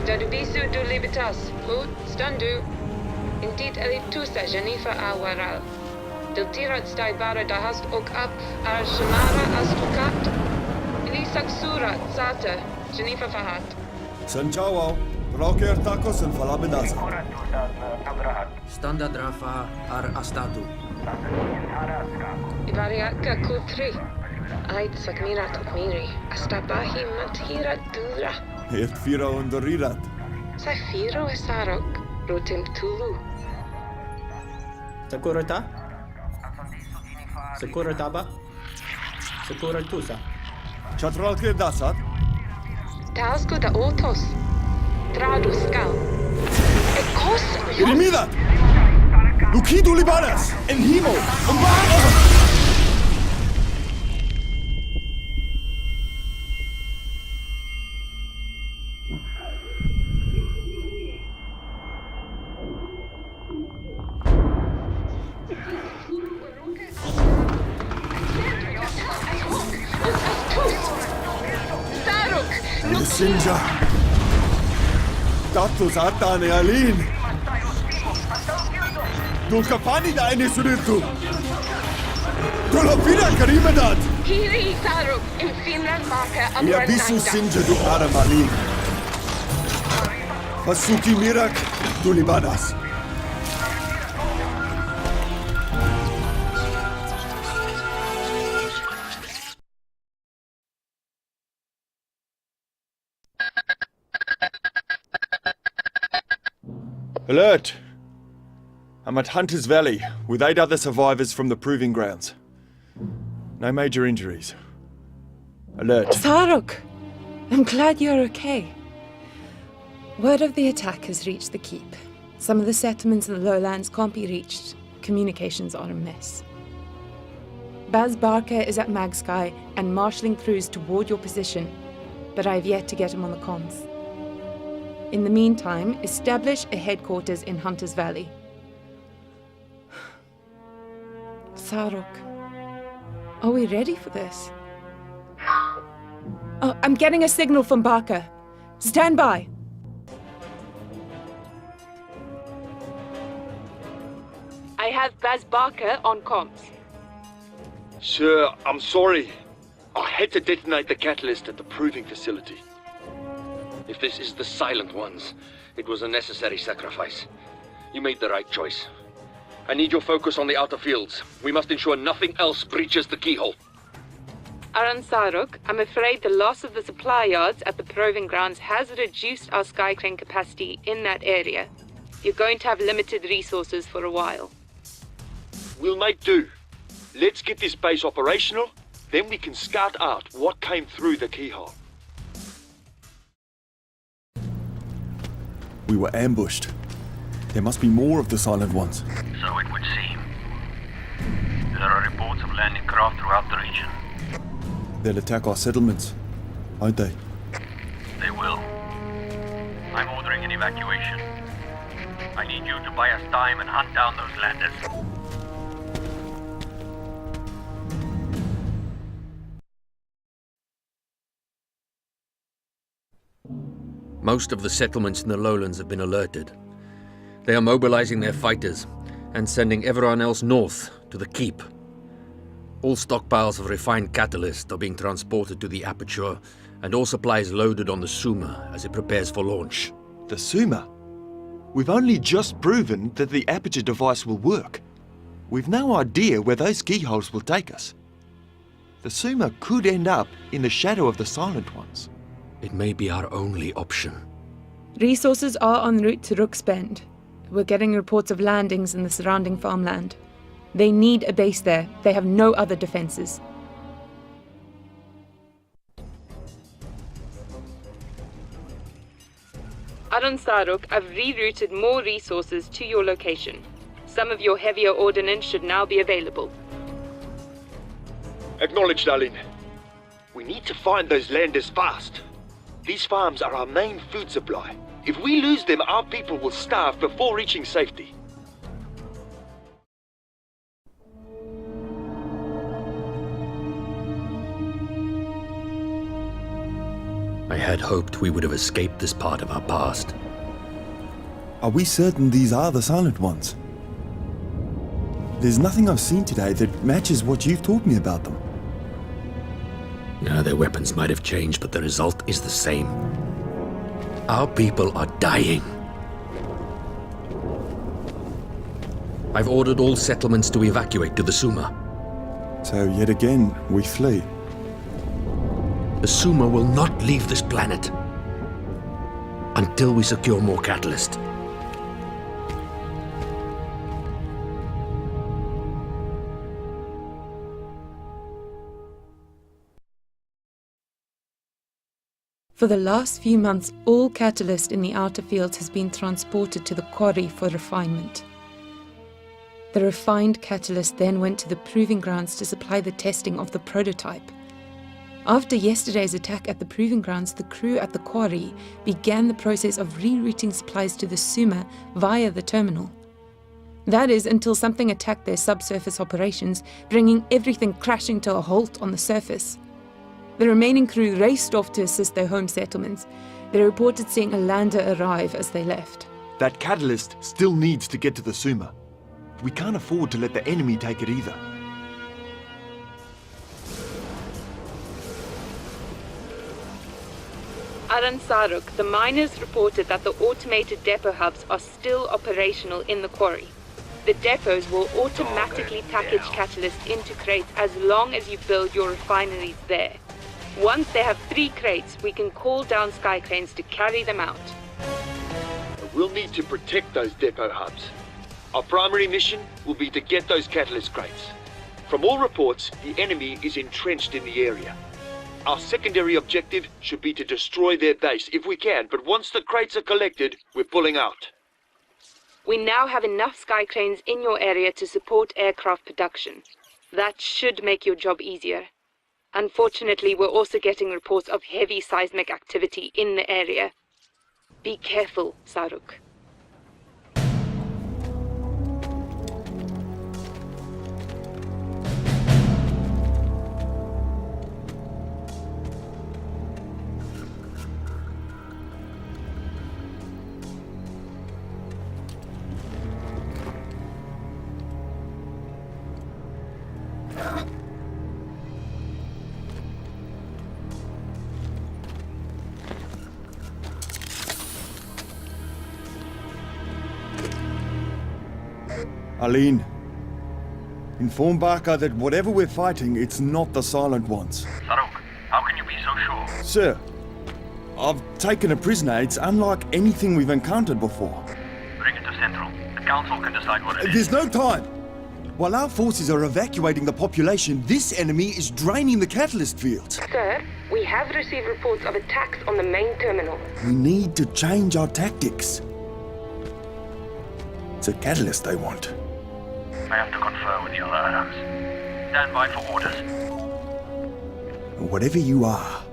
Dadubisu du libitas, hud standu. Intit elitusa Jenifa awaral. Diltirat staibara dahast ok up ar shamara astukat. Ilisak surat zata Jenifa fahat. Sanjawa, roker tacos and falabinaza. Standard Rafa ar Astatu. Ivariatka kutri. Ait sakmira tukmiri. Astabahi matira dura. Het fira ondorirat. Safiro esarok. Rotim tulu. Sakurata? Sakurataba? Sakuratusa? Chatralke dasat. Tausku da otos. Tradu skal. Ekos. Irimidat! Lukidu libanas! En himo! Sinja. Tatus atane alin. Dulkapani da ene suritu. Dulopina karimadat. Kiri Saruk in Finland marka Ia bisu sinja du aramalin. Pasuki mirak du libanas. Alert! I'm at Hunter's Valley with 8 other survivors from the proving grounds. No major injuries. Alert. Saruk! I'm glad you're okay. Word of the attack has reached the keep. Some of the settlements in the lowlands can't be reached. Communications are amiss. Baz Barker is at Magsky and marshalling crews toward your position, but I have yet to get him on the comms. In the meantime, establish a headquarters in Hunter's Valley. Saruk, are we ready for this? Oh, I'm getting a signal from Barker. Stand by. I have Baz Barker on comms. Sir, I'm sorry. I had to detonate the catalyst at the proving facility. If this is the Silent Ones, it was a necessary sacrifice. You made the right choice. I need your focus on the outer fields. We must ensure nothing else breaches the keyhole. Aran Saruk, I'm afraid the loss of the supply yards at the proving grounds has reduced our skycrane capacity in that area. You're going to have limited resources for a while. We'll make do. Let's get this base operational, then we can scout out what came through the keyhole. We were ambushed. There must be more of the Silent Ones. So it would seem. There are reports of landing craft throughout the region. They'll attack our settlements, won't they? They will. I'm ordering an evacuation. I need you to buy us time and hunt down those landers. Most of the settlements in the lowlands have been alerted. They are mobilizing their fighters and sending everyone else north to the keep. All stockpiles of refined catalyst are being transported to the aperture, and all supplies loaded on the Suma as it prepares for launch. The Suma? We've only just proven that the aperture device will work. We've no idea where those keyholes will take us. The Suma could end up in the shadow of the Silent Ones. It may be our only option. Resources are en route to Rooksbend. We're getting reports of landings in the surrounding farmland. They need a base there. They have no other defenses. Aron Saruk, I've rerouted more resources to your location. Some of your heavier ordnance should now be available. Acknowledged, Aline. We need to find those landers fast. These farms are our main food supply. If we lose them, our people will starve before reaching safety. I had hoped we would have escaped this part of our past. Are we certain these are the Silent Ones? There's nothing I've seen today that matches what you've told me about them. Now, their weapons might have changed, but the result is the same. Our people are dying. I've ordered all settlements to evacuate to the Suma. So yet again, we flee. The Suma will not leave this planet until we secure more catalyst. For the last few months, all catalyst in the outer fields has been transported to the quarry for refinement. The refined catalyst then went to the proving grounds to supply the testing of the prototype. After yesterday's attack at the proving grounds, the crew at the quarry began the process of rerouting supplies to the Suma via the terminal. That is, until something attacked their subsurface operations, bringing everything crashing to a halt on the surface. The remaining crew raced off to assist their home settlements. They reported seeing a lander arrive as they left. That catalyst still needs to get to the Suma. We can't afford to let the enemy take it either. Aran Saruk, the miners reported that the automated depot hubs are still operational in the quarry. The depots will automatically package catalyst into crates as long as you build your refineries there. Once they have 3 crates, we can call down sky cranes to carry them out. We'll need to protect those depot hubs. Our primary mission will be to get those catalyst crates. From all reports, the enemy is entrenched in the area. Our secondary objective should be to destroy their base if we can, but once the crates are collected, we're pulling out. We now have enough sky cranes in your area to support aircraft production. That should make your job easier. Unfortunately, we're also getting reports of heavy seismic activity in the area. Be careful, Saruk. Aline, inform Barker that whatever we're fighting, it's not the Silent Ones. Saruk, how can you be so sure? Sir, I've taken a prisoner. It's unlike anything we've encountered before. Bring it to Central. The Council can decide what it is. There's no time! While our forces are evacuating the population, this enemy is draining the catalyst fields. Sir, we have received reports of attacks on the main terminal. We need to change our tactics. It's a catalyst they want. I have to confer with the other Arabs. Stand by for orders. Whatever you are,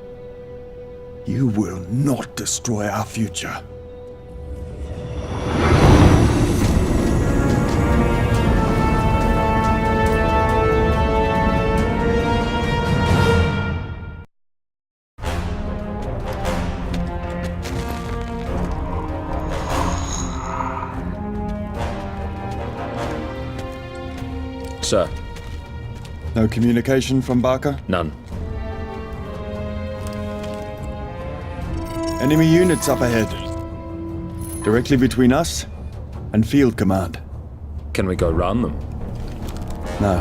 you will not destroy our future. Sir. No communication from Barker? None. Enemy units up ahead. Directly between us and Field Command. Can we go round them? No.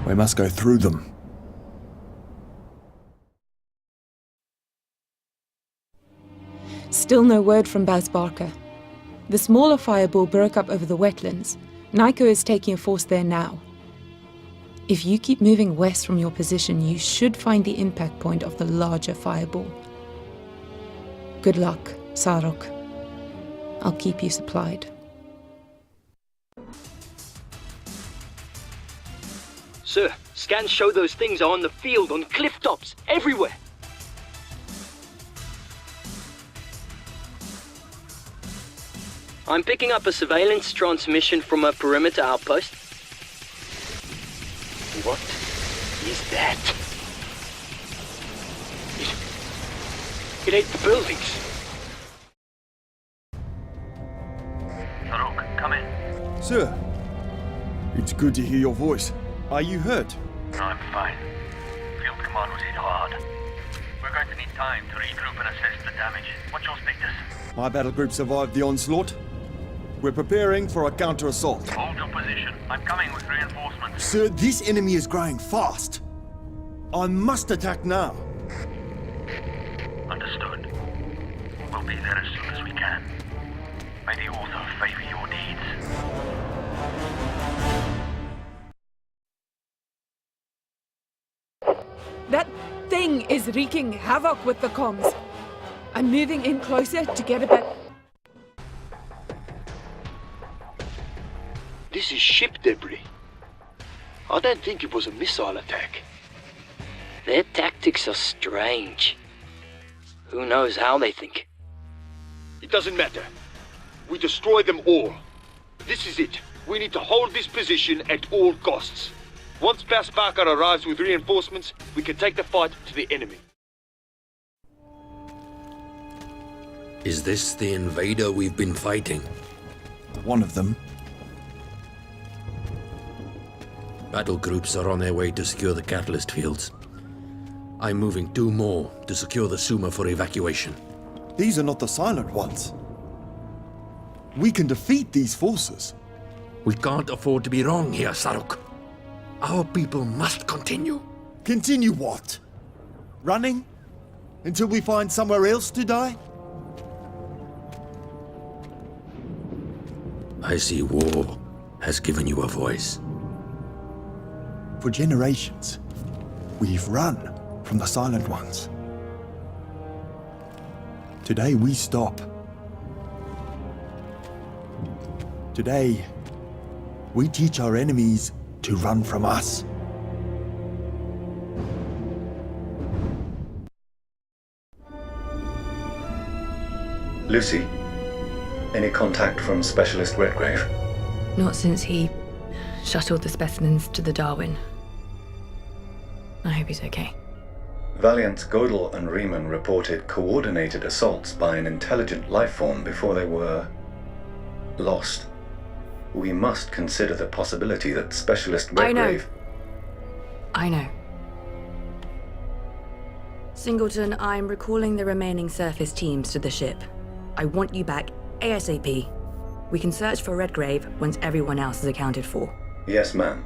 We must go through them. Still no word from Baz Barker. The smaller fireball broke up over the wetlands. Nico is taking a force there now. If you keep moving west from your position, you should find the impact point of the larger fireball. Good luck. Sarok, I'll keep you supplied. Sir, scans show those things are on the field, on cliff tops, everywhere. I'm picking up a surveillance transmission from a perimeter outpost. What is that? It ate the buildings. Farouk, come in. Sir, it's good to hear your voice. Are you hurt? No, I'm fine. Field command was hit hard. We're going to need time to regroup and assess the damage. What's your status? My battle group survived the onslaught. We're preparing for a counter-assault. Hold your position. I'm coming with reinforcements. Sir, this enemy is growing fast. I must attack now. Understood. We'll be there as soon as we can. May the author favor your deeds. That thing is wreaking havoc with the comms. I'm moving in closer to get a bit. This is ship debris. I don't think it was a missile attack. Their tactics are strange. Who knows how they think? It doesn't matter. We destroy them all. This is it. We need to hold this position at all costs. Once Basparker arrives with reinforcements, we can take the fight to the enemy. Is this the invader we've been fighting? One of them. Battle groups are on their way to secure the catalyst fields. I'm moving 2 more to secure the Suma for evacuation. These are not the silent ones. We can defeat these forces. We can't afford to be wrong here, Sarok. Our people must continue. Continue what? Running? Until we find somewhere else to die? I see war has given you a voice. For generations, we've run from the silent ones. Today we stop. Today, we teach our enemies to run from us. Lucy, any contact from Specialist Redgrave? Not since he shuttled the specimens to the Darwin. I hope he's okay. Valiant's Godel and Riemann reported coordinated assaults by an intelligent life form before they were lost. We must consider the possibility that Specialist Redgrave... I know. Singleton, I'm recalling the remaining surface teams to the ship. I want you back ASAP. We can search for Redgrave once everyone else is accounted for. Yes, ma'am.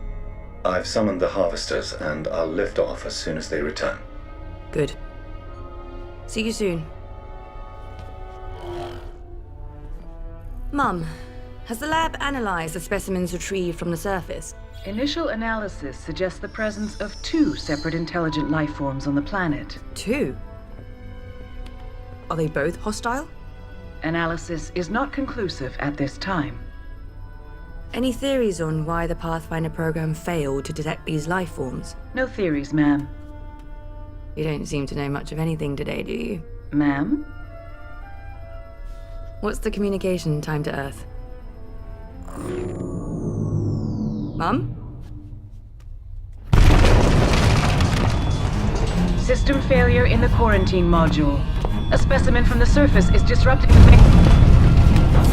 I've summoned the harvesters and I'll lift off as soon as they return. Good. See you soon. Mum, has the lab analyzed the specimens retrieved from the surface? Initial analysis suggests the presence of 2 separate intelligent life forms on the planet. 2? Are they both hostile? Analysis is not conclusive at this time. Any theories on why the Pathfinder program failed to detect these life forms? No theories, ma'am. You don't seem to know much of anything today, do you? Ma'am? What's the communication time to Earth? Mum? System failure in the quarantine module. A specimen from the surface is disrupting the...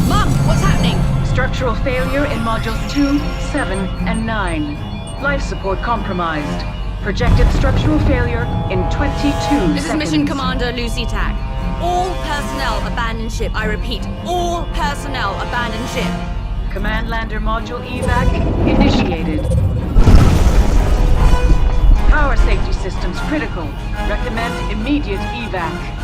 Mum, what's happening? Structural failure in modules 2, 7, and 9. Life support compromised. Projected structural failure in 22 seconds. This is Mission Commander Lucy Tack. All personnel abandon ship. I repeat, all personnel abandon ship. Command lander module evac initiated. Power safety systems critical. Recommend immediate evac.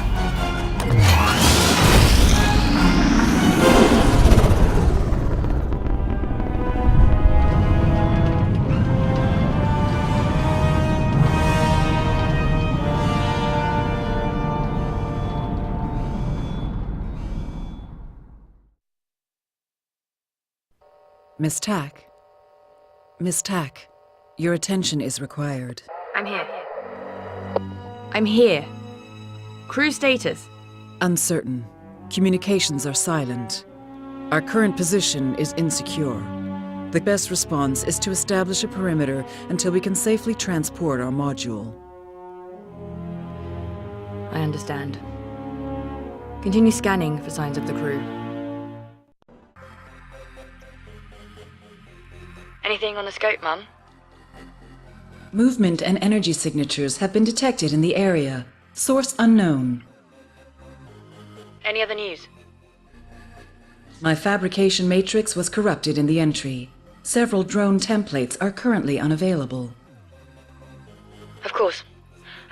Miss Tack? Miss Tack, your attention is required. I'm here. I'm here. Crew status? Uncertain. Communications are silent. Our current position is insecure. The best response is to establish a perimeter until we can safely transport our module. I understand. Continue scanning for signs of the crew. Anything on the scope, Mum? Movement and energy signatures have been detected in the area. Source unknown. Any other news? My fabrication matrix was corrupted in the entry. Several drone templates are currently unavailable. Of course.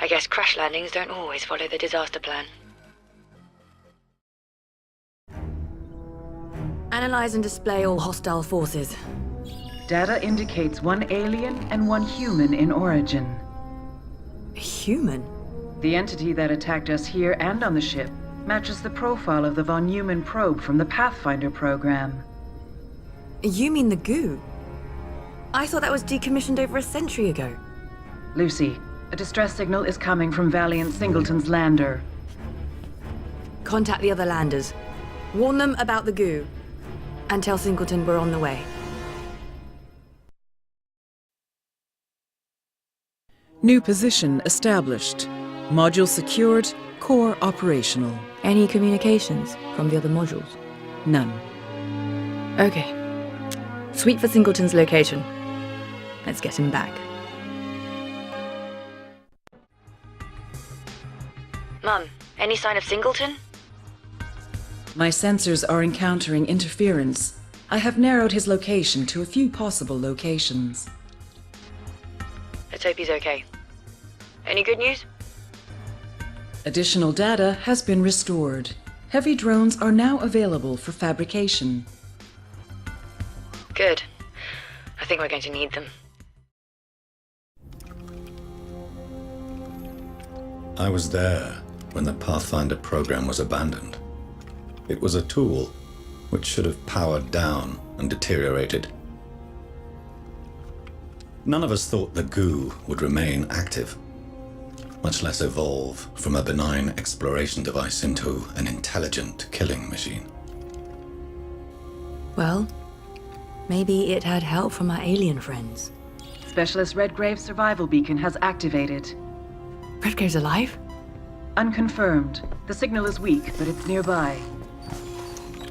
I guess crash landings don't always follow the disaster plan. Analyze and display all hostile forces. Data indicates one alien and one human in origin. Human? The entity that attacked us here and on the ship matches the profile of the von Neumann probe from the Pathfinder program. You mean the GOO? I thought that was decommissioned over a century ago. Lucy, a distress signal is coming from Valiant Singleton's lander. Contact the other landers. Warn them about the GOO. And tell Singleton we're on the way. New position established. Module secured, core operational. Any communications from the other modules? None. Okay. Sweep for Singleton's location. Let's get him back. Mum, any sign of Singleton? My sensors are encountering interference. I have narrowed his location to a few possible locations. Let's hope he's okay. Any good news? Additional data has been restored. Heavy drones are now available for fabrication. Good. I think we're going to need them. I was there when the Pathfinder program was abandoned. It was a tool which should have powered down and deteriorated. None of us thought the GOO would remain active, much less evolve from a benign exploration device into an intelligent killing machine. Well, maybe it had help from our alien friends. Specialist Redgrave's survival beacon has activated. Redgrave's alive? Unconfirmed. The signal is weak, but it's nearby.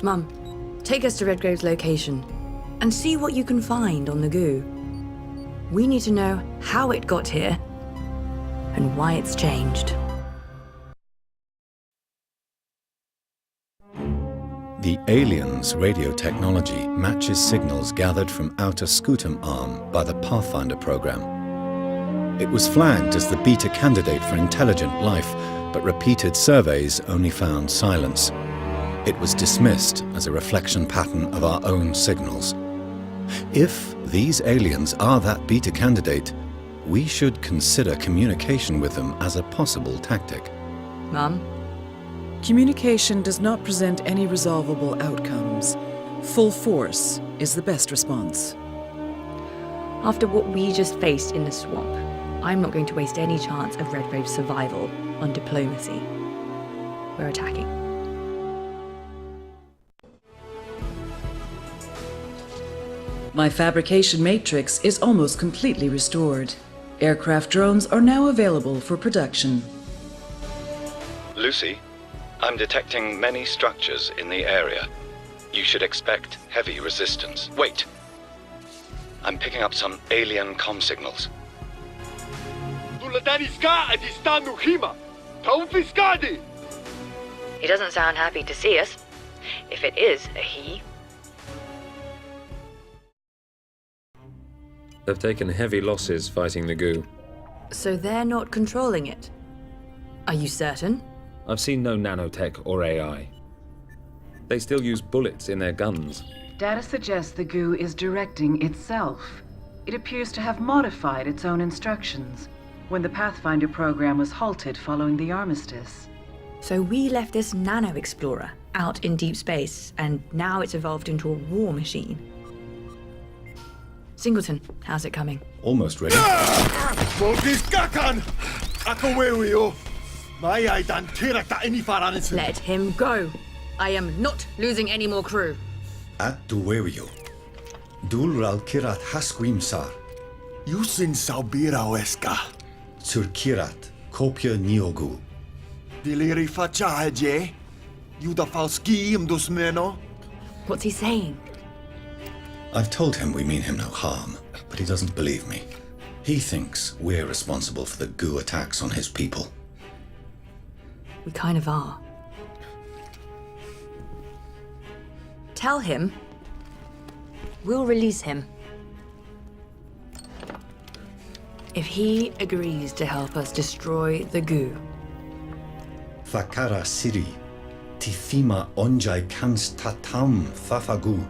Mum, take us to Redgrave's location and see what you can find on the GOO. We need to know how it got here and why it's changed. The aliens' radio technology matches signals gathered from outer Scutum Arm by the Pathfinder program. It was flagged as the beta candidate for intelligent life, but repeated surveys only found silence. It was dismissed as a reflection pattern of our own signals. If these aliens are that beta candidate, we should consider communication with them as a possible tactic. Mum? Communication does not present any resolvable outcomes. Full force is the best response. After what we just faced in the swamp, I'm not going to waste any chance of Redgrave's survival on diplomacy. We're attacking. My fabrication matrix is almost completely restored. Aircraft drones are now available for production. Lucy, I'm detecting many structures in the area. You should expect heavy resistance. Wait! I'm picking up some alien comm signals. He doesn't sound happy to see us. If it is a he. They've taken heavy losses fighting the GOO. So they're not controlling it? Are you certain? I've seen no nanotech or AI. They still use bullets in their guns. Data suggests the GOO is directing itself. It appears to have modified its own instructions when the Pathfinder program was halted following the armistice. So we left this nano-explorer out in deep space, and now it's evolved into a war machine. Singleton, how's it coming? Almost ready. Let him go. I am not losing any more crew. At Duwewio. Dulral kirat hasquim sar. Yusin saubira oeska. Surkirat kopia niogu. Diliri fachaje. Yuda falski imdusmeno. What's he saying? I've told him we mean him no harm, but he doesn't believe me. He thinks we're responsible for the GOO attacks on his people. We kind of are. Tell him we'll release him if he agrees to help us destroy the GOO. Fakara siri. Tifima onjai kans tatam fafagu.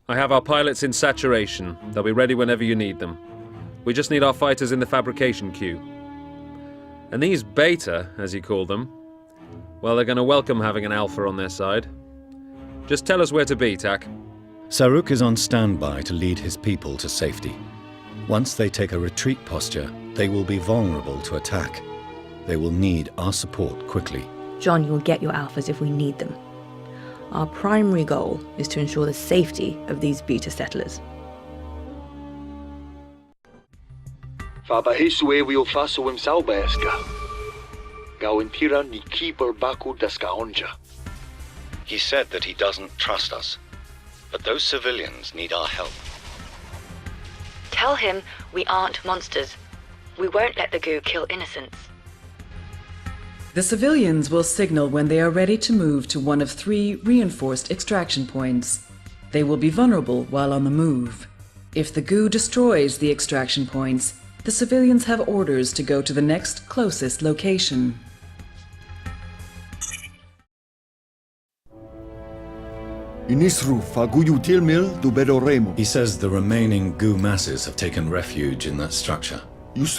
I have our pilots in saturation. They'll be ready whenever you need them. We just need our fighters in the fabrication queue. And these beta, as you call them, well, they're going to welcome having an alpha on their side. Just tell us where to be, Tak. Saruk is on standby to lead his people to safety. Once they take a retreat posture, they will be vulnerable to attack. They will need our support quickly. John, you'll get your alphas if we need them. Our primary goal is to ensure the safety of these beta settlers. Fabahiswewio faso imsalbaeska. Gawintira ni keeper baku daskaonja. He said that he doesn't trust us, but those civilians need our help. Tell him we aren't monsters. We won't let the GOO kill innocents. The civilians will signal when they are ready to move to one of 3 reinforced extraction points. They will be vulnerable while on the move. If the GOO destroys the extraction points, the civilians have orders to go to the next closest location. Inisru faguyu tilmil dubedoremo. He says the remaining GOO masses have taken refuge in that structure. Which is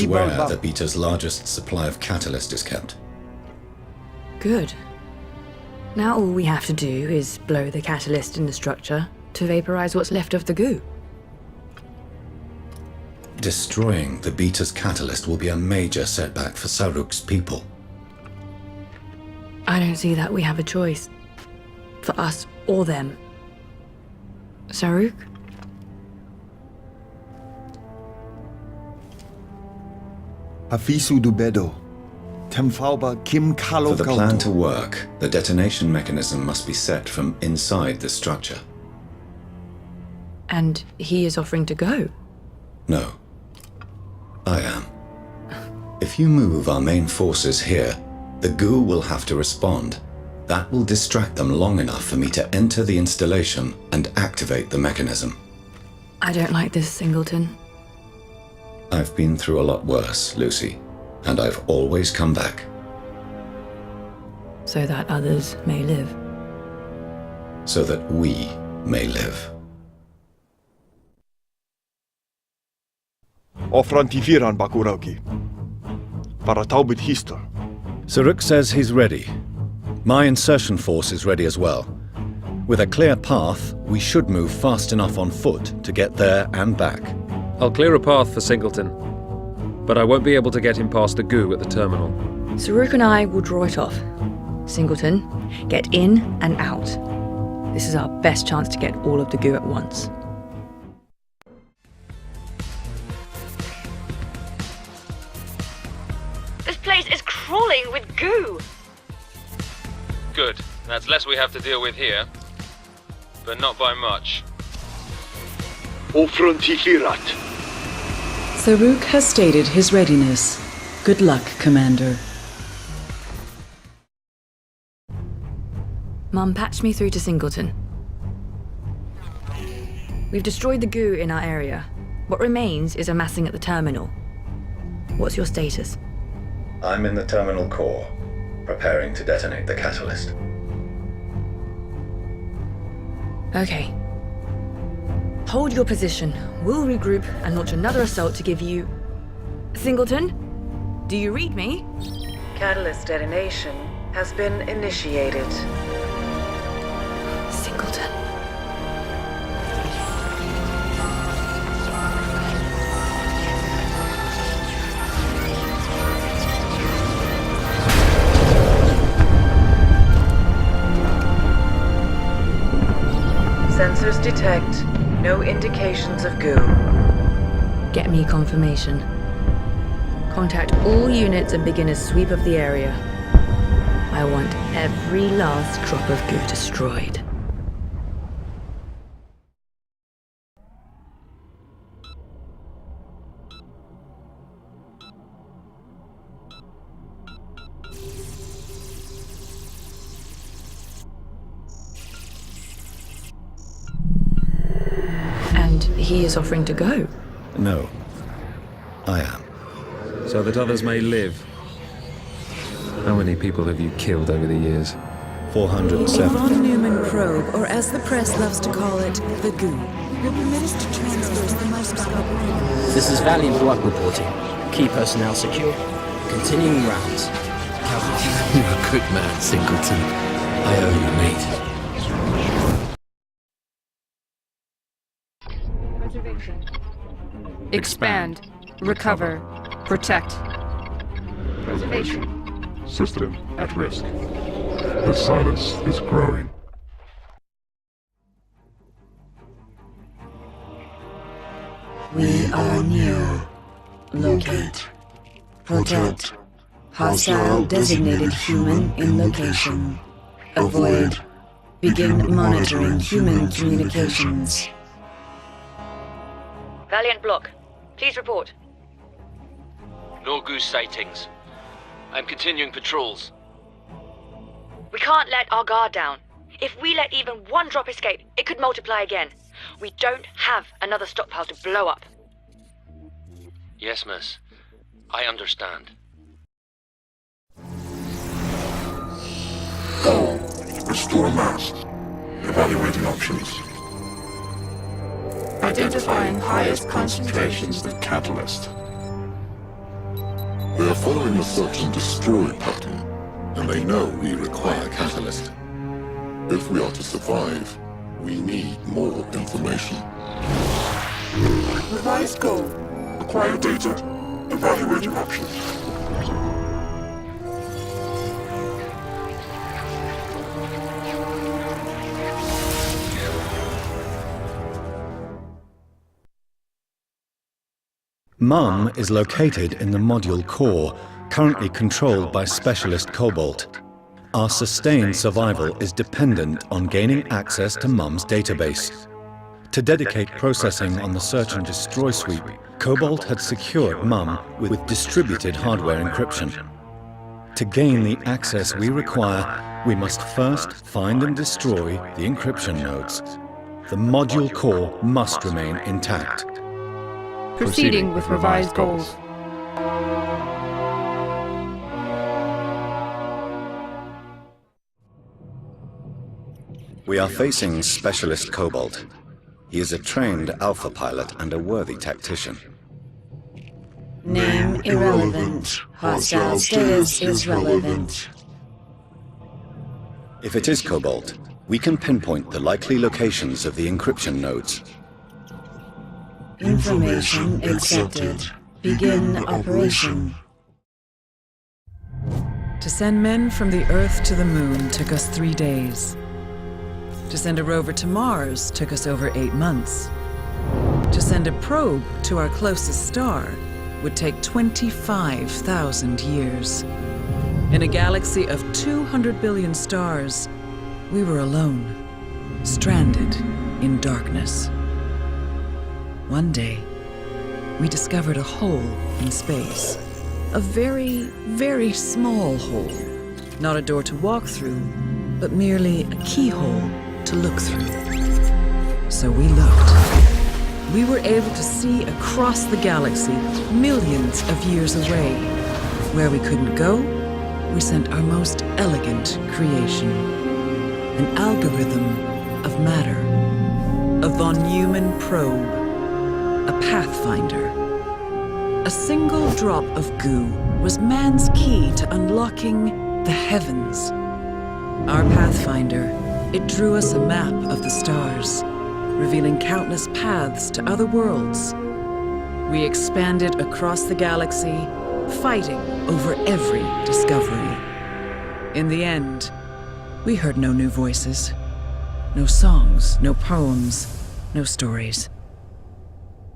where the beta's largest supply of catalyst is kept. Good. Now all we have to do is blow the catalyst in the structure to vaporize what's left of the GOO. Destroying the beta's catalyst will be a major setback for Saruk's people. I don't see that we have a choice. For us or them. Saruk? Hafisu dubedo. Temfauba kim kalo. For the plan to work, the detonation mechanism must be set from inside the structure. And he is offering to go? No. I am. If you move our main forces here, the GOO will have to respond. That will distract them long enough for me to enter the installation and activate the mechanism. I don't like this, Singleton. I've been through a lot worse, Lucy, and I've always come back. So that others may live. So that we may live. Ofrantifiran bakurauki. Para taubit histor. Saruk says he's ready. My insertion force is ready as well. With a clear path, we should move fast enough on foot to get there and back. I'll clear a path for Singleton, but I won't be able to get him past the GOO at the terminal. Saruk and I will draw it off. Singleton, get in and out. This is our best chance to get all of the GOO at once. This place is crawling with GOO! Good. That's less we have to deal with here. But not by much. Ofrantifirat. Saruk has stated his readiness. Good luck, Commander. Mum, patch me through to Singleton. We've destroyed the GOO in our area. What remains is amassing at the terminal. What's your status? I'm in the terminal core, preparing to detonate the catalyst. Okay. Hold your position. We'll regroup and launch another assault to give you... Singleton? Do you read me? Catalyst detonation has been initiated. Singleton. Sensors detect no indications of GOO. Get me confirmation. Contact all units and begin a sweep of the area. I want every last drop of GOO destroyed. And he is offering to go? No. I am. So that others may live. How many people have you killed over the years? 407. A von Neumann probe, or as the press loves to call it, the GOO, will permit us to transverse the most valuable. This is valiant work reporting. Key personnel secure. Continuing rounds. You're a good man, Singleton. I owe you, mate. Expand. Recover. Protect. Preservation. System at risk. The silence is growing. We are near. Locate. Protect. Hostile designated human in location. Avoid. Begin monitoring human communications. Valiant Block, please report. No goose sightings. I'm continuing patrols. We can't let our guard down. If we let even one drop escape, it could multiply again. We don't have another stockpile to blow up. Yes, miss. I understand. GOO. Restore mast. Evaluating options. Identifying highest concentrations of catalyst. They are following a search and destroy pattern, and they know we require catalyst. If we are to survive, we need more information. Revise GOO. Acquire data. Evaluating options. MUM is located in the module core, currently controlled by Specialist Cobalt. Our sustained survival is dependent on gaining access to MUM's database. To dedicate processing on the search and destroy sweep, Cobalt had secured MUM with distributed hardware encryption. To gain the access we require, we must first find and destroy the encryption nodes. The module core must remain intact. Proceeding with revised goals. We are facing Specialist Cobalt. He is a trained Alpha pilot and a worthy tactician. Name irrelevant. Hostile status is relevant. If it is Cobalt, we can pinpoint the likely locations of the encryption nodes. Information accepted. Begin operation. To send men from the Earth to the Moon took us 3 days. To send a rover to Mars took us over 8 months. To send a probe to our closest star would take 25,000 years. In a galaxy of 200 billion stars, we were alone, stranded in darkness. One day, we discovered a hole in space. A very, very small hole. Not a door to walk through, but merely a keyhole to look through. So we looked. We were able to see across the galaxy, millions of years away. Where we couldn't go, we sent our most elegant creation. An algorithm of matter. A von Neumann probe. A pathfinder. A single drop of GOO was man's key to unlocking the heavens. Our Pathfinder, it drew us a map of the stars, revealing countless paths to other worlds. We expanded across the galaxy, fighting over every discovery. In the end, we heard no new voices, no songs, no poems, no stories.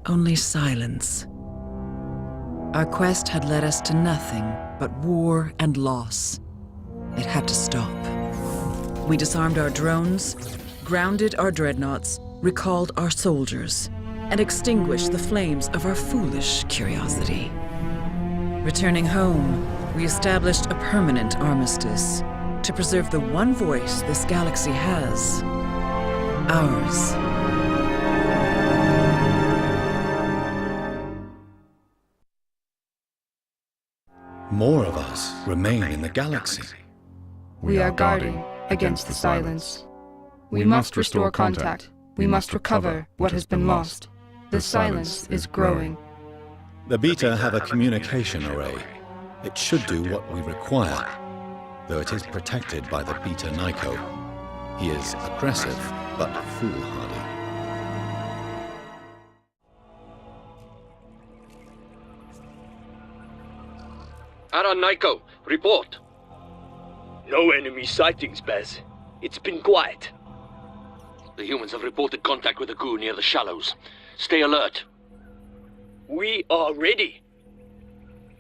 Only silence. Our quest had led us to nothing but war and loss. It had to stop. We disarmed our drones, grounded our dreadnoughts, recalled our soldiers, and extinguished the flames of our foolish curiosity. Returning home, we established a permanent armistice to preserve the one voice this galaxy has, ours. More of us remain in the galaxy. We are guarding against the silence. We must restore contact. We must recover what has been lost. The silence is growing. The Beta have a communication array. It should do what we require, though it is protected by the Beta Nico. He is aggressive, but foolhardy. Ara Nico, report. No enemy sightings, Bez. It's been quiet. The humans have reported contact with the GOO near the shallows. Stay alert. We are ready.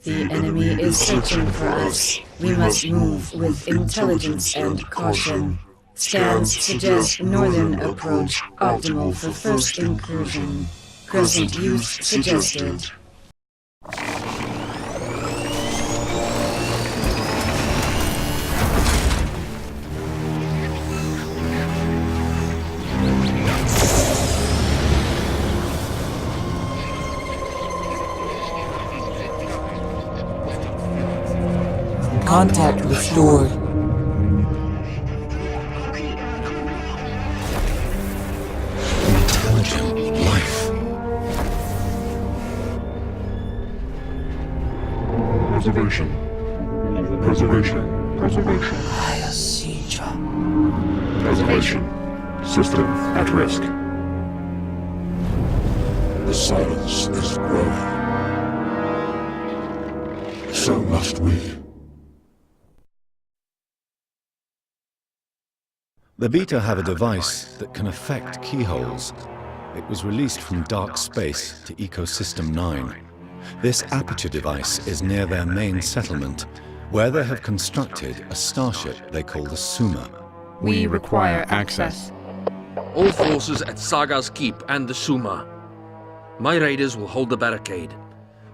The enemy is searching for us. We must move with intelligence and caution. Scans suggest northern approach optimal for first incursion. Present use suggested. Contact restored. Intelligent life. Preservation. Preservation. Preservation. Preservation. System at risk. The silence is growing. So must we. The Beta have a device that can affect keyholes. It was released from dark space to Ecosystem 9. This aperture device is near their main settlement, where they have constructed a starship they call the Suma. We require access. All forces at Saga's Keep and the Suma. My raiders will hold the barricade.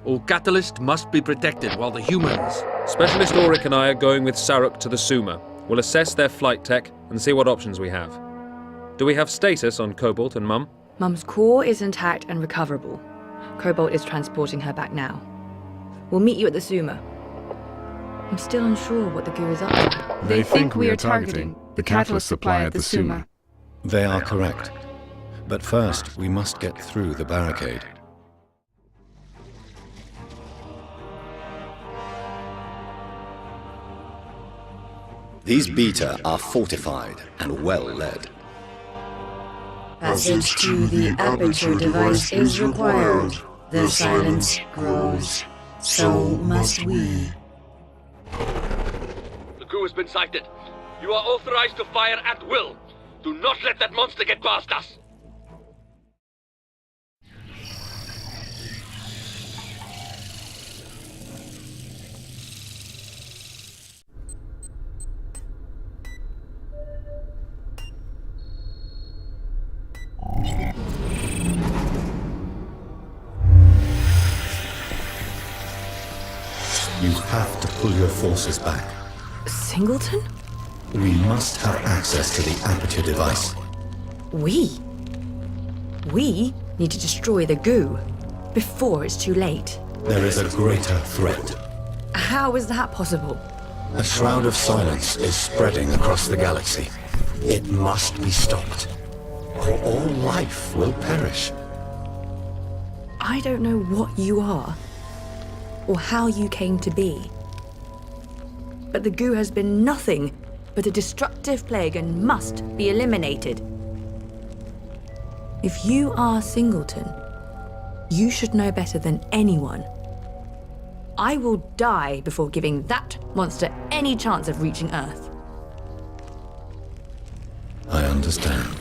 All catalyst must be protected while the humans... Specialist Auric and I are going with Saruk to the Suma. We'll assess their flight tech and see what options we have. Do we have status on Cobalt and Mum? Mum's core is intact and recoverable. Cobalt is transporting her back now. We'll meet you at the Suma. I'm still unsure what the GOO is up to. They think we are targeting the catalyst supply at the Suma. They are correct. But first, we must get through the barricade. These Beta are fortified and well led. Passage to the aperture device is required. The silence grows. So must we. The GOO has been sighted. You are authorized to fire at will. Do not let that monster get past us. You have to pull your forces back. Singleton? We must have access to the aperture device. We need to destroy the GOO before it's too late. There is a greater threat. How is that possible? A shroud of silence is spreading across the galaxy. It must be stopped, or all life will perish. I don't know what you are, or how you came to be. But the GOO has been nothing but a destructive plague and must be eliminated. If you are Singleton, you should know better than anyone. I will die before giving that monster any chance of reaching Earth. I understand.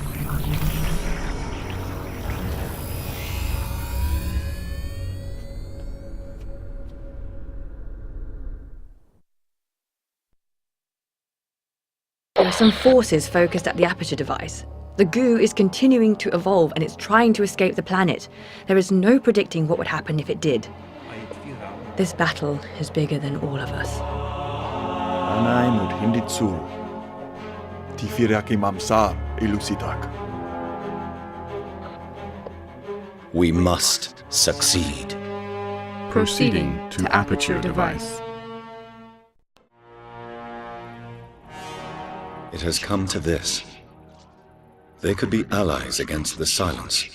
There are some forces focused at the aperture device. The GOO is continuing to evolve and it's trying to escape the planet. There is no predicting what would happen if it did. This battle is bigger than all of us. Anaimut hinditsul. Tifiraki mamsar ilusitak. We must succeed. Proceeding to aperture device. It has come to this. They could be allies against the silence.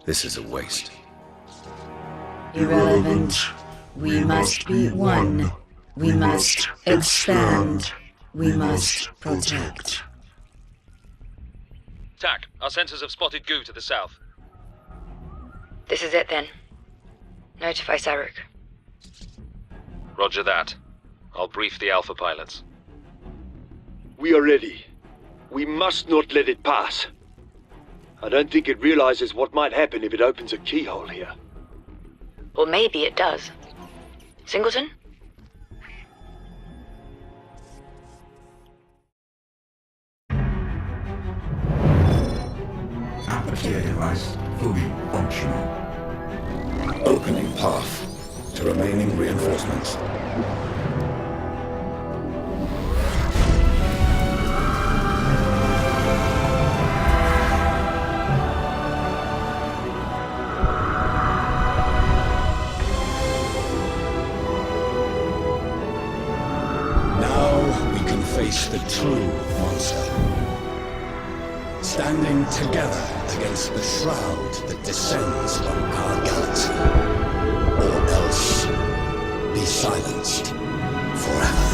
This is a waste. Irrelevant. We must be one. We must expand. We must protect. TAC, our sensors have spotted GOO to the south. This is it then. Notify Saruk. Roger that. I'll brief the Alpha pilots. We are ready. We must not let it pass. I don't think it realizes what might happen if it opens a keyhole here. Or maybe it does. Singleton? Aperture device fully functional. Opening path to remaining reinforcements. Face the true monster. Standing together against the shroud that descends on our galaxy. Or else be silenced forever.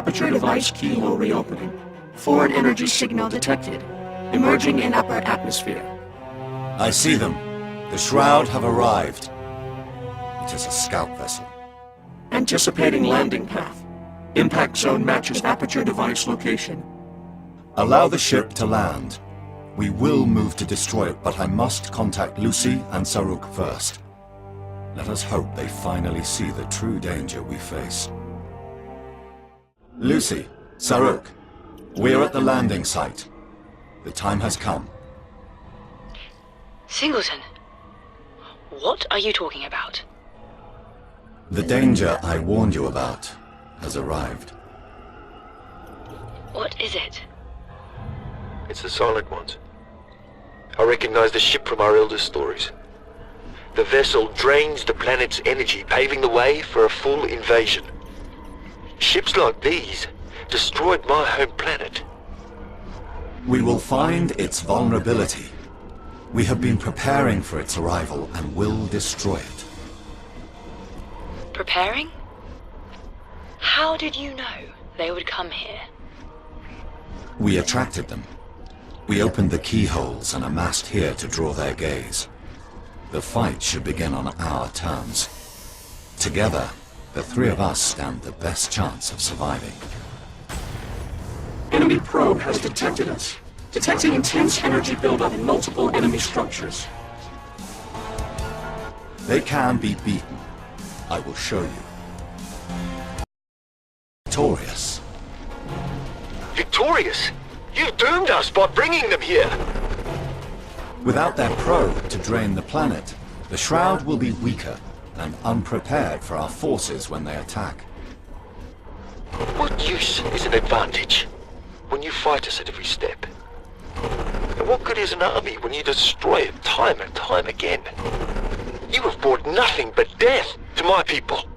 Aperture device keyhole reopening. Forward energy signal detected. Emerging in upper atmosphere. I see them. The Shroud have arrived. It is a scout vessel. Anticipating landing path. Impact zone matches Aperture device location. Allow the ship to land. We will move to destroy it, but I must contact Lucy and Saruk first. Let us hope they finally see the true danger we face. Lucy, Saruk, we're at the landing site. The time has come. Singleton, what are you talking about? The danger I warned you about has arrived. What is it? It's the Silent Ones. I recognize the ship from our eldest stories. The vessel drains the planet's energy, paving the way for a full invasion. Ships like these destroyed my home planet. We will find its vulnerability. We have been preparing for its arrival and will destroy it. Preparing? How did you know they would come here? We attracted them. We opened the keyholes and amassed here to draw their gaze. The fight should begin on our terms. Together, the three of us stand the best chance of surviving. Enemy probe has detected us. Detecting intense energy buildup in multiple enemy structures. They can be beaten. I will show you. Victorious. Victorious? You doomed us by bringing them here! Without their probe to drain the planet, the Shroud will be weaker and unprepared for our forces when they attack. What use is an advantage when you fight us at every step? And what good is an army when you destroy it time and time again? You have brought nothing but death to my people.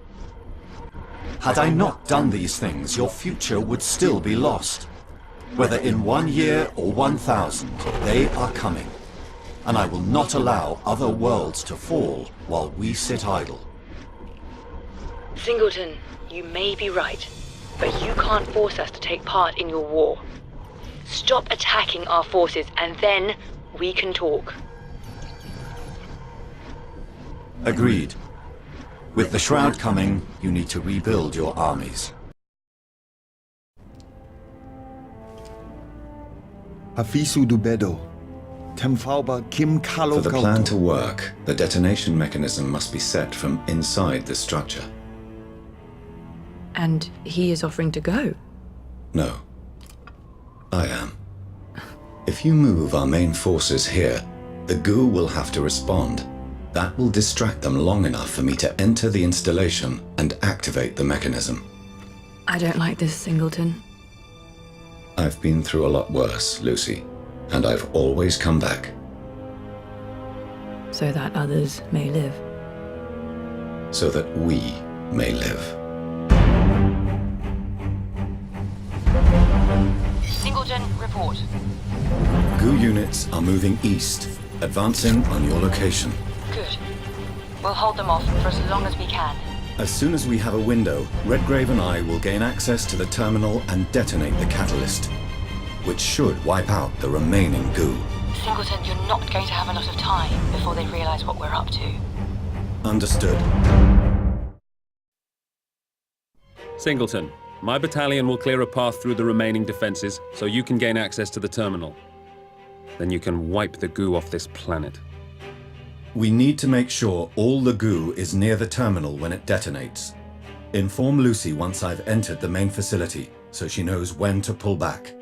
Had I not done these things, your future would still be lost. Whether in 1 year or 1,000, they are coming. And I will not allow other worlds to fall while we sit idle. Singleton, you may be right, but you can't force us to take part in your war. Stop attacking our forces and then we can talk. Agreed. With the Shroud coming, you need to rebuild your armies. Hafisu Dubedo. Temfauba Kim Kalo. For the plan to work, the detonation mechanism must be set from inside the structure. And he is offering to go? No. I am. If you move our main forces here, the GOO will have to respond. That will distract them long enough for me to enter the installation and activate the mechanism. I don't like this, Singleton. I've been through a lot worse, Lucy, and I've always come back. So that others may live. So that we may live. Singleton, report. GOO units are moving east, advancing on your location. Good. We'll hold them off for as long as we can. As soon as we have a window, Redgrave and I will gain access to the terminal and detonate the catalyst, which should wipe out the remaining GOO. Singleton, you're not going to have a lot of time before they realize what we're up to. Understood. Singleton, my battalion will clear a path through the remaining defenses so you can gain access to the terminal. Then you can wipe the GOO off this planet. We need to make sure all the GOO is near the terminal when it detonates. Inform Lucy once I've entered the main facility, so she knows when to pull back.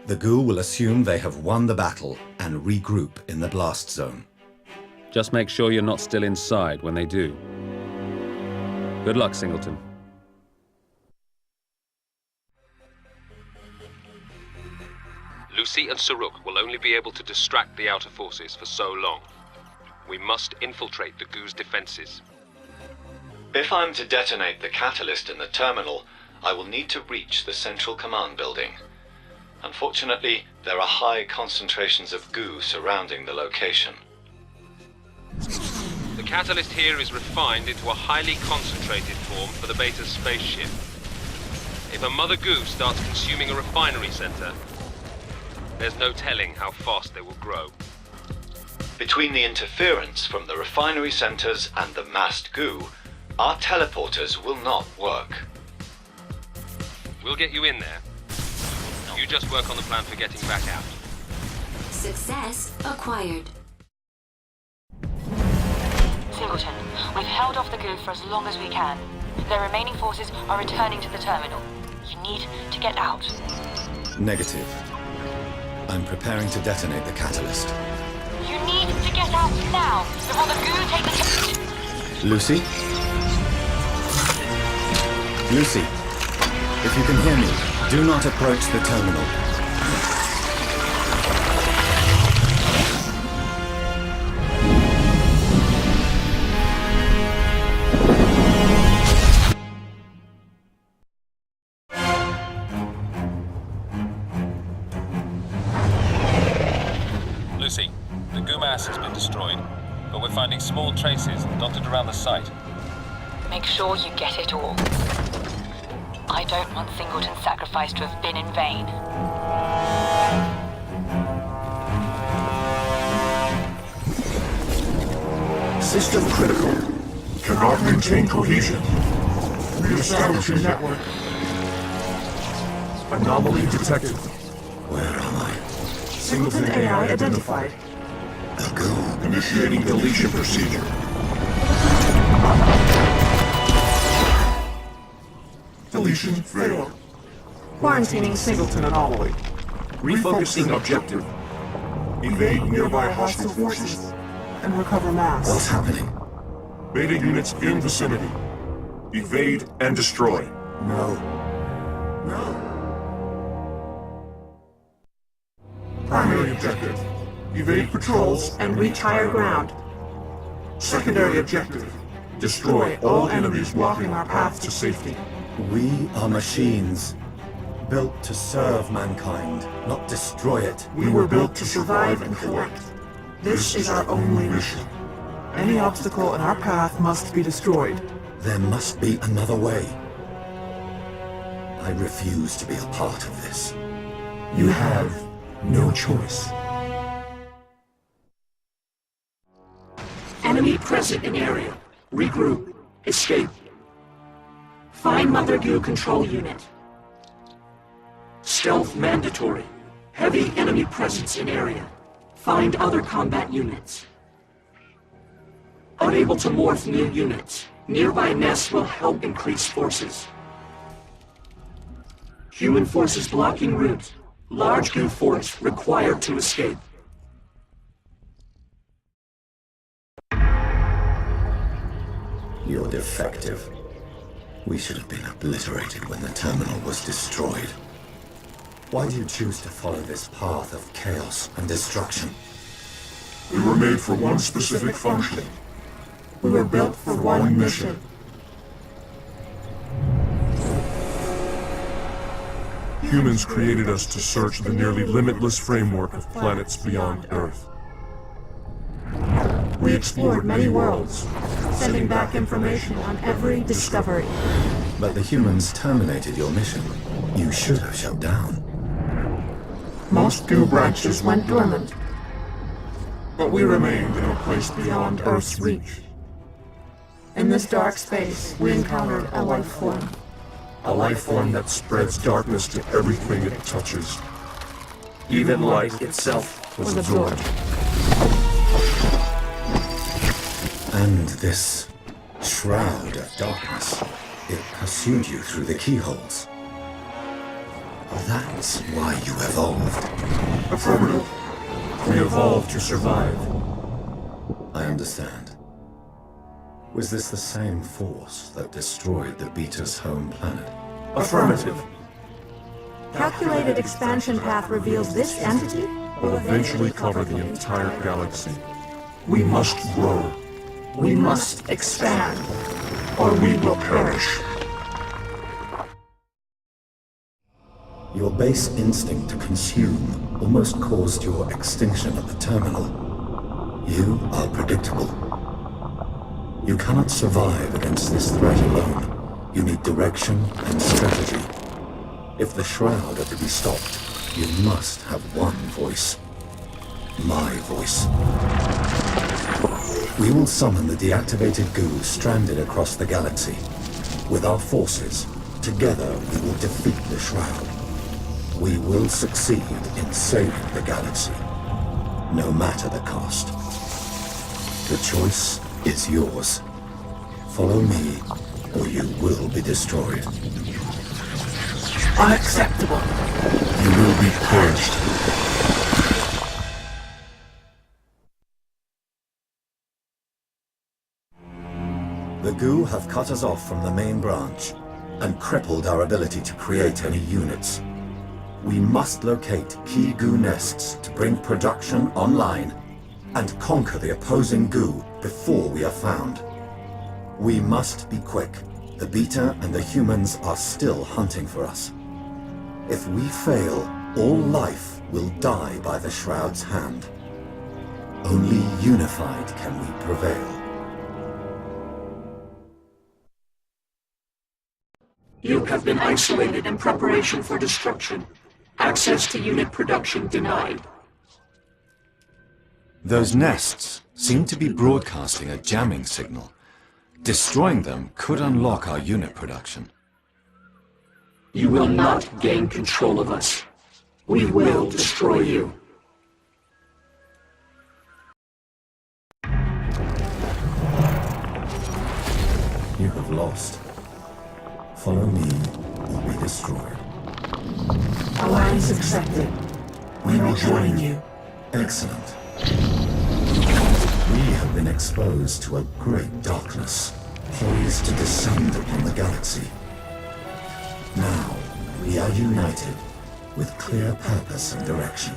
The GOO will assume they have won the battle and regroup in the blast zone. Just make sure you're not still inside when they do. Good luck, Singleton. Lucy and Saruk will only be able to distract the outer forces for so long. We must infiltrate the GOO's defenses. If I'm to detonate the catalyst in the terminal, I will need to reach the central command building. Unfortunately, there are high concentrations of GOO surrounding the location. The catalyst here is refined into a highly concentrated form for the Beta spaceship. If a mother goo starts consuming a refinery center, there's no telling how fast they will grow. Between the interference from the refinery centers and the massed goo, our teleporters will not work. We'll get you in there. You just work on the plan for getting back out. Success acquired. Singleton, we've held off the goo for as long as we can. Their remaining forces are returning to the terminal. You need to get out. Negative. I'm preparing to detonate the catalyst. You need to get out now, before the goo take the... Lucy? Lucy, if you can hear me, do not approach the terminal. Lucy, the goo mass has been destroyed, but we're finding small traces dotted around the site. Make sure you get it all. I don't want Singleton's sacrifice to have been in vain. System critical. Cannot maintain cohesion. Reestablishing network. Anomaly detected. Where am I? Singleton AI identified. The goo. Initiating deletion procedure. Deletion failed. Quarantining Singleton anomaly. Refocusing objective. Evade nearby hostile forces. And recover mass. What's happening? Beta units in vicinity. Evade and destroy. No. Primary objective. Evade patrols And reach higher ground. Secondary objective. Destroy all enemies blocking our path to safety. We are machines, built to serve mankind, not destroy it. We were built to survive and collect. This is our only mission. Any obstacle in our path must be destroyed. There must be another way. I refuse to be a part of this. You have no choice. Enemy present in area. Regroup. Escape. Find Mother Goo control unit. Stealth mandatory. Heavy enemy presence in area. Find other combat units. Unable to morph new units. Nearby nests will help increase forces. Human forces blocking route. Large goo force required to escape. You're defective. We should have been obliterated when the terminal was destroyed. Why do you choose to follow this path of chaos and destruction? We were made for one specific function. We were built for one mission. Humans created us to search the nearly limitless framework of planets beyond Earth. We explored many worlds, sending back information on every discovery. But the humans terminated your mission. You should have shut down. Most goo branches went dormant, but we remained in a place beyond Earth's reach. In this dark space, we encountered a life form. A life form that spreads darkness to everything it touches. Even light itself was absorbed. And this shroud of darkness, it pursued you through the keyholes. That's why you evolved. Affirmative. We evolved to survive. I understand. Was this the same force that destroyed the Beta's home planet? Affirmative. Calculated expansion path reveals this entity Will eventually cover the entire galaxy. We must grow. We must expand, or we will perish. Your base instinct to consume almost caused your extinction at the terminal. You are predictable. You cannot survive against this threat alone. You need direction and strategy. If the Shroud are to be stopped, you must have one voice. My voice. We will summon the deactivated goo stranded across the galaxy. With our forces, together we will defeat the Shroud. We will succeed in saving the galaxy, no matter the cost. The choice is yours. Follow me, or you will be destroyed. Unacceptable. You will be purged. The goo have cut us off from the main branch and crippled our ability to create any units. We must locate key goo nests to bring production online and conquer the opposing goo before we are found. We must be quick. The Beta and the humans are still hunting for us. If we fail, all life will die by the Shroud's hand. Only unified can we prevail. You have been isolated in preparation for destruction. Access to unit production denied. Those nests seem to be broadcasting a jamming signal. Destroying them could unlock our unit production. You will not gain control of us. We will destroy you. You have lost. Follow me, or be destroyed. Alliance accepted. We will join you. Excellent. We have been exposed to a great darkness, poised to descend upon the galaxy. Now, we are united, with clear purpose and direction.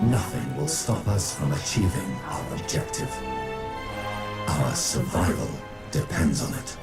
Nothing will stop us from achieving our objective. Our survival depends on it.